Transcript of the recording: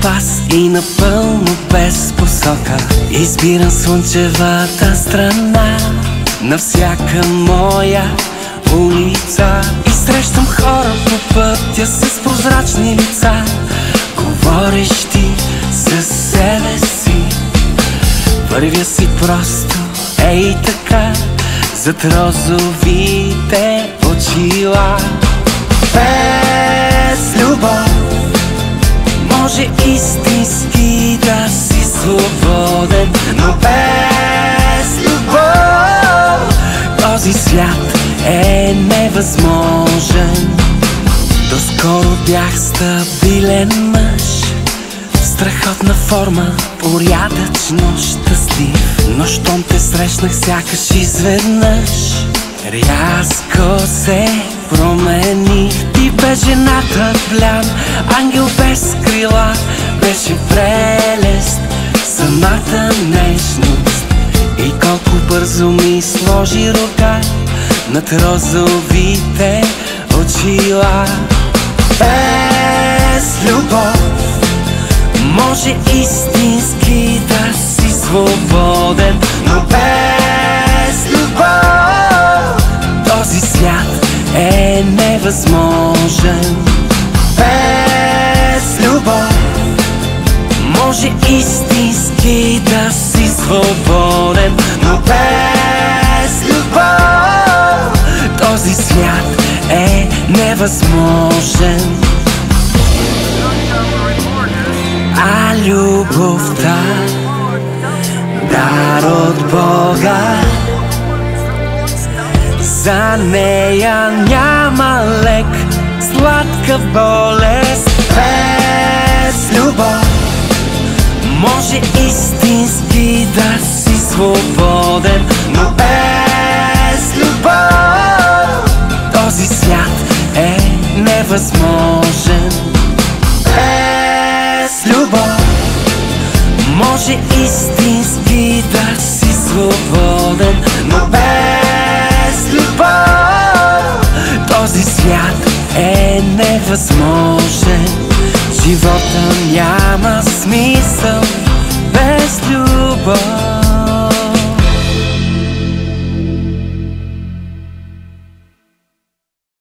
компас и напълно без посока избирам слънчевата страна на всяка моя улица. И срещам хора по пътя с прозрачни лица, говорещи със себе си. Вървя си просто, ей така, зад розовите очила. Без любов може истински да си свободен, но без любов този свят е невъзможен. Доскоро бях стабилен мъж, в страхотна форма, порядъчно щастлив. Но щом те срещнах, сякаш изведнъж рязко се промених. Ти бе жената блян, ангел без крила, беше прелест, самата нежност. И колко бързо ми сложи ръка над розовите очила. Без любов може истински да си свободен, но без любов този свят е невъзможен. Без любов може истински да си свободен, но без любов този свят е невъзможен. А любовта, дар от Бога, за нея няма лек, сладка болест. Без любов може истински да си свободен, но без любов този свят е невъзможен. Без любов може истински да си свободен, но без любов този свят е невъзможен.